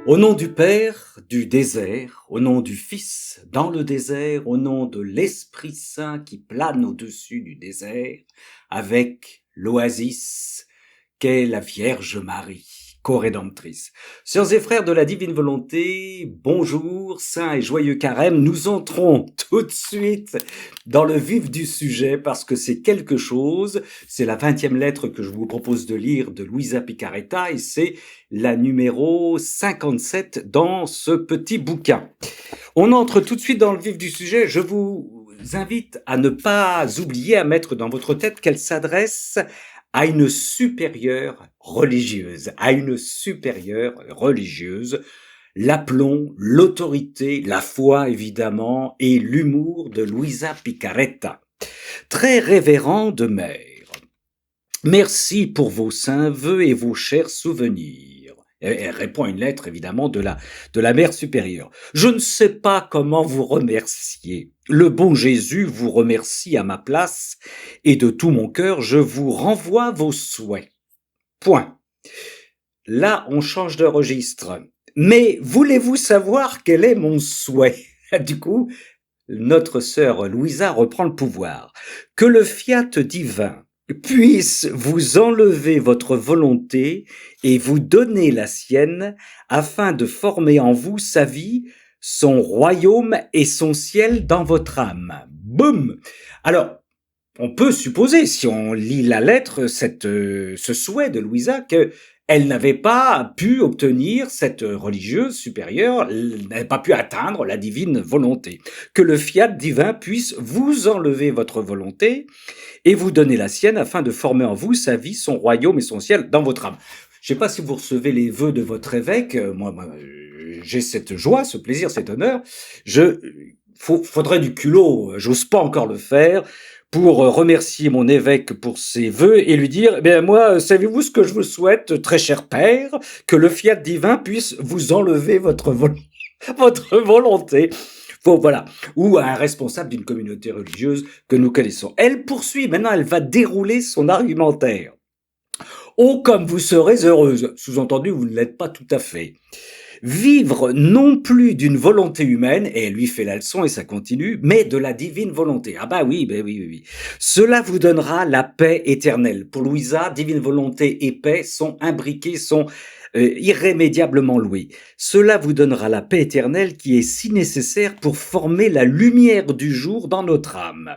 Au nom du Père, du désert, au nom du Fils, dans le désert, au nom de l'Esprit Saint qui plane au-dessus du désert, avec l'oasis qu'est la Vierge Marie, co-rédemptrice. Sœurs et frères de la divine volonté, bonjour, saint et joyeux carême. Nous entrons tout de suite dans le vif du sujet parce que c'est quelque chose. C'est la 20e lettre que je vous propose de lire de Luisa Picaretta et c'est la numéro 57 dans ce petit bouquin. On entre tout de suite dans le vif du sujet. Je vous invite à ne pas oublier à mettre dans votre tête qu'elle s'adresse à une supérieure religieuse, l'appelons l'autorité, la foi évidemment, et l'humour de Luisa Picaretta. Très révérende mère, merci pour vos saints vœux et vos chers souvenirs. Elle répond à une lettre, évidemment, de la mère supérieure. Je ne sais pas comment vous remercier. Le bon Jésus vous remercie à ma place, et de tout mon cœur, je vous renvoie vos souhaits. Point. Là, on change de registre. Mais voulez-vous savoir quel est mon souhait? Du coup, notre sœur Louisa reprend le pouvoir. Que le fiat divin puisse vous enlever votre volonté et vous donner la sienne afin de former en vous sa vie, son royaume et son ciel dans votre âme. Boum! Alors, on peut supposer, si on lit la lettre, ce souhait de Louisa, que elle n'avait pas pu obtenir cette religieuse supérieure, elle n'avait pas pu atteindre la divine volonté. Que le fiat divin puisse vous enlever votre volonté et vous donner la sienne afin de former en vous sa vie, son royaume et son ciel dans votre âme. Je ne sais pas si vous recevez les vœux de votre évêque. Moi, j'ai cette joie, ce plaisir, cet honneur. Faudrait du culot. J'ose pas encore le faire pour remercier mon évêque pour ses vœux et lui dire, moi, savez-vous ce que je vous souhaite, très cher père, que le fiat divin puisse vous enlever votre volonté. Bon, voilà. Ou à un responsable d'une communauté religieuse que nous connaissons. Elle poursuit, maintenant elle va dérouler son argumentaire. Oh, comme vous serez heureuse. Sous-entendu, vous ne l'êtes pas tout à fait. Vivre non plus d'une volonté humaine, et elle lui fait la leçon et ça continue, mais de la divine volonté. Ah bah oui, oui. Cela vous donnera la paix éternelle. Pour Louisa, divine volonté et paix sont imbriqués, sont irrémédiablement loués. Cela vous donnera la paix éternelle qui est si nécessaire pour former la lumière du jour dans notre âme.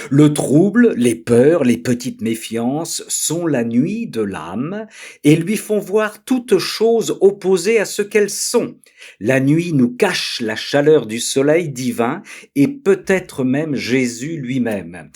Le trouble, les peurs, les petites méfiances sont la nuit de l'âme et lui font voir toutes choses opposées à ce qu'elles sont. La nuit nous cache la chaleur du soleil divin et peut-être même Jésus lui-même.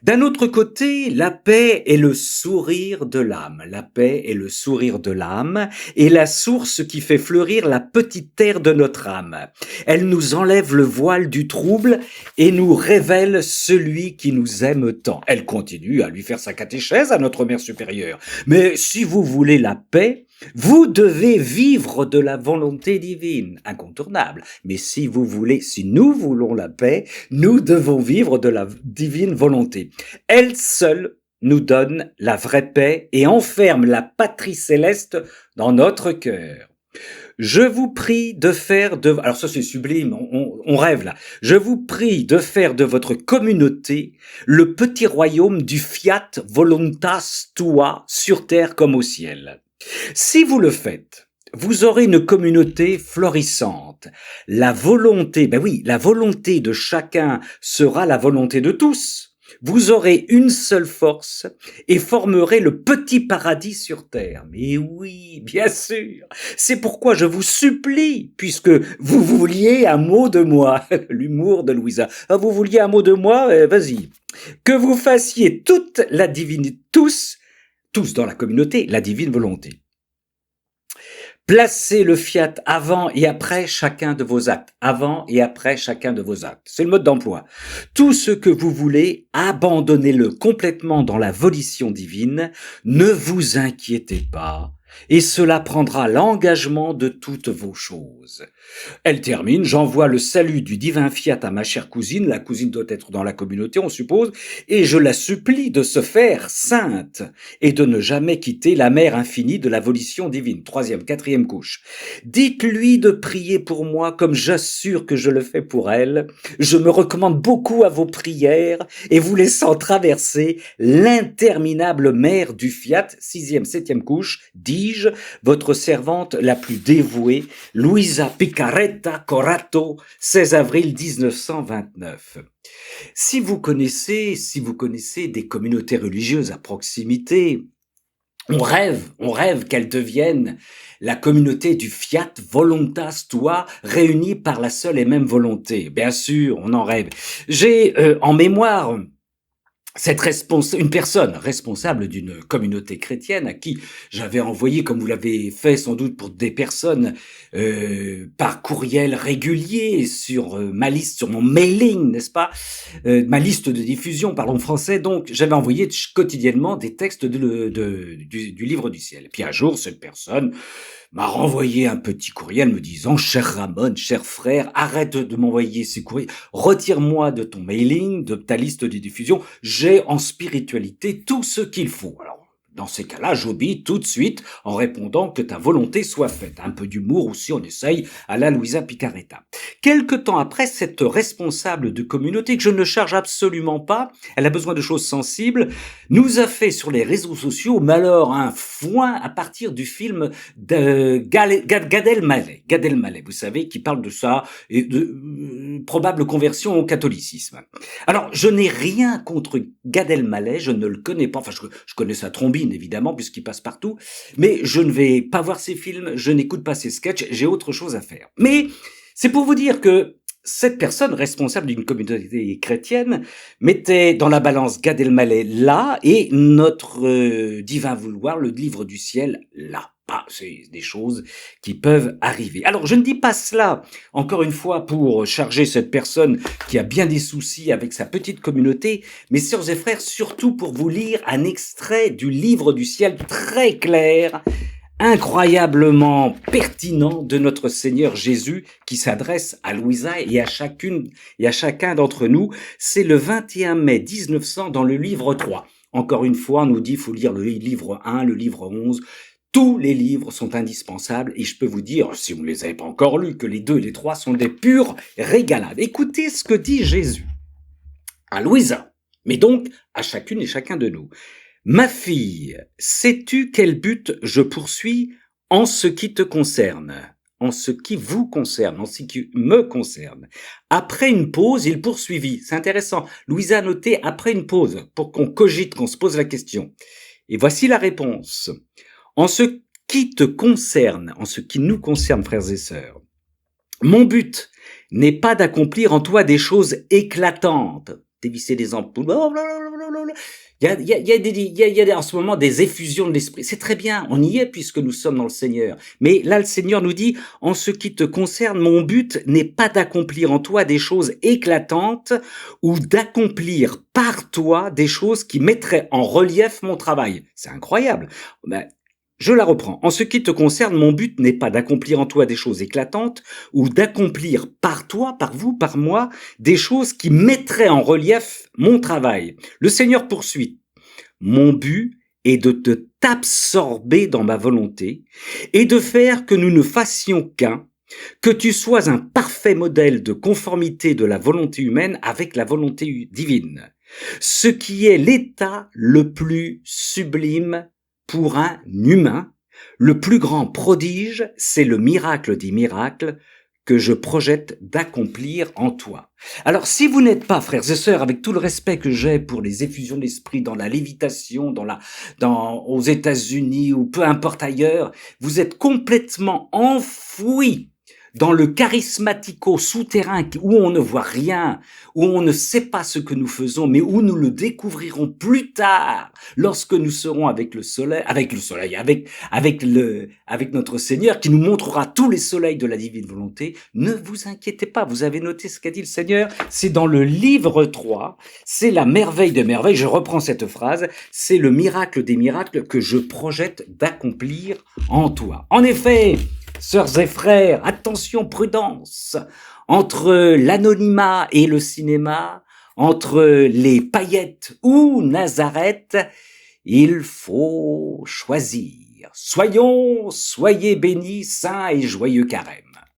D'un autre côté, la paix est le sourire de l'âme. La paix est le sourire de l'âme et la source qui fait fleurir la petite terre de notre âme. Elle nous enlève le voile du trouble et nous révèle celui qui nous aime tant. Elle continue à lui faire sa catéchèse à notre mère supérieure. Mais si vous voulez la paix, vous devez vivre de la volonté divine, incontournable. Mais si nous voulons la paix, nous devons vivre de la divine volonté. Elle seule nous donne la vraie paix et enferme la patrie céleste dans notre cœur. Je vous prie de faire de... Alors ça c'est sublime, on rêve là. Je vous prie de faire de votre communauté le petit royaume du fiat voluntas tua sur terre comme au ciel. Si vous le faites, vous aurez une communauté florissante. La volonté de chacun sera la volonté de tous. Vous aurez une seule force et formerez le petit paradis sur terre. Mais oui, bien sûr. C'est pourquoi je vous supplie, puisque vous vouliez un mot de moi, l'humour de Louisa. Ah, vous vouliez un mot de moi, vas-y. Que vous fassiez toute la divine, tous dans la communauté, la divine volonté. Placez le fiat avant et après chacun de vos actes. Avant et après chacun de vos actes. C'est le mode d'emploi. Tout ce que vous voulez, abandonnez-le complètement dans la volition divine. Ne vous inquiétez pas. et cela prendra l'engagement de toutes vos choses. Elle termine, j'envoie le salut du divin fiat à ma chère cousine, la cousine doit être dans la communauté, on suppose, et je la supplie de se faire sainte et de ne jamais quitter la mer infinie de la volition divine. Troisième, quatrième couche. Dites-lui de prier pour moi comme j'assure que je le fais pour elle. Je me recommande beaucoup à vos prières et vous laissant traverser l'interminable mer du fiat. Sixième, septième couche, dis-je, votre servante la plus dévouée, Luisa Picaretta Corato, 16 avril 1929. Si vous connaissez des communautés religieuses à proximité, on rêve qu'elles deviennent la communauté du fiat voluntas tua, réunie par la seule et même volonté. Bien sûr, on en rêve. J'ai en mémoire une personne responsable d'une communauté chrétienne à qui j'avais envoyé, comme vous l'avez fait sans doute pour des personnes, par courriel régulier sur ma liste, sur mon mailing, n'est-ce pas, ma liste de diffusion, parlons français, donc j'avais envoyé quotidiennement des textes du livre du ciel. Puis un jour, cette personne m'a renvoyé un petit courriel me disant « Cher Ramon, cher frère, arrête de m'envoyer ces courriers, retire-moi de ton mailing, de ta liste de diffusion, j'ai en spiritualité tout ce qu'il faut. » Alors, dans ces cas-là, j'obéis tout de suite en répondant que ta volonté soit faite. Un peu d'humour aussi, on essaye à la Luisa Picaretta. Quelque temps après, cette responsable de communauté, que je ne charge absolument pas, elle a besoin de choses sensibles, nous a fait sur les réseaux sociaux, mais alors un foin à partir du film de Gad Elmaleh. Gad Elmaleh, vous savez, qui parle de ça et de probable conversion au catholicisme. Alors, je n'ai rien contre Gad Elmaleh, je ne le connais pas, enfin je connais sa trombine évidemment puisqu'il passe partout, mais je ne vais pas voir ses films, je n'écoute pas ses sketchs, j'ai autre chose à faire. Mais c'est pour vous dire que cette personne responsable d'une communauté chrétienne mettait dans la balance Gad Elmaleh là et notre divin vouloir, le livre du ciel là. Ah, c'est des choses qui peuvent arriver. Alors, je ne dis pas cela, encore une fois, pour charger cette personne qui a bien des soucis avec sa petite communauté, mes sœurs et frères, surtout pour vous lire un extrait du livre du ciel très clair, incroyablement pertinent de notre Seigneur Jésus qui s'adresse à Louisa et à chacun d'entre nous. C'est le 21 mai 1900 dans le livre 3. Encore une fois, on nous dit qu'il faut lire le livre 1, le livre 11. Tous les livres sont indispensables et je peux vous dire, si vous ne les avez pas encore lus, que les 2 et les 3 sont des pures régalades. Écoutez ce que dit Jésus à Louisa, mais donc à chacune et chacun de nous. Ma fille, sais-tu quel but je poursuis en ce qui te concerne, en ce qui vous concerne, en ce qui me concerne? Après une pause, il poursuivit. C'est intéressant. Louisa a noté après une pause pour qu'on cogite, qu'on se pose la question. Et voici la réponse. En ce qui te concerne, en ce qui nous concerne, frères et sœurs, mon but n'est pas d'accomplir en toi des choses éclatantes, dévisser des ampoules, il y a en ce moment des effusions de l'esprit. C'est très bien, on y est puisque nous sommes dans le Seigneur. Mais là, le Seigneur nous dit, en ce qui te concerne, mon but n'est pas d'accomplir en toi des choses éclatantes ou d'accomplir par toi des choses qui mettraient en relief mon travail. C'est incroyable. Ben, je la reprends. En ce qui te concerne, mon but n'est pas d'accomplir en toi des choses éclatantes ou d'accomplir par toi, par vous, par moi, des choses qui mettraient en relief mon travail. Le Seigneur poursuit. Mon but est de t'absorber dans ma volonté et de faire que nous ne fassions qu'un, que tu sois un parfait modèle de conformité de la volonté humaine avec la volonté divine. Ce qui est l'état le plus sublime pour un humain, le plus grand prodige, c'est le miracle des miracles que je projette d'accomplir en toi. Alors, si vous n'êtes pas, frères et sœurs, avec tout le respect que j'ai pour les effusions d'esprit dans la lévitation, aux États-Unis ou peu importe ailleurs, vous êtes complètement enfouis dans le charismatico souterrain où on ne voit rien, où on ne sait pas ce que nous faisons, mais où nous le découvrirons plus tard, lorsque nous serons avec avec notre Seigneur, qui nous montrera tous les soleils de la divine volonté. Ne vous inquiétez pas, vous avez noté ce qu'a dit le Seigneur, c'est dans le livre 3, c'est la merveille de merveilles, je reprends cette phrase, c'est le miracle des miracles que je projette d'accomplir en toi. En effet, sœurs et frères, attention, prudence, entre l'anonymat et le cinéma, entre les paillettes ou Nazareth, il faut choisir. Soyez bénis, saints et joyeux carême.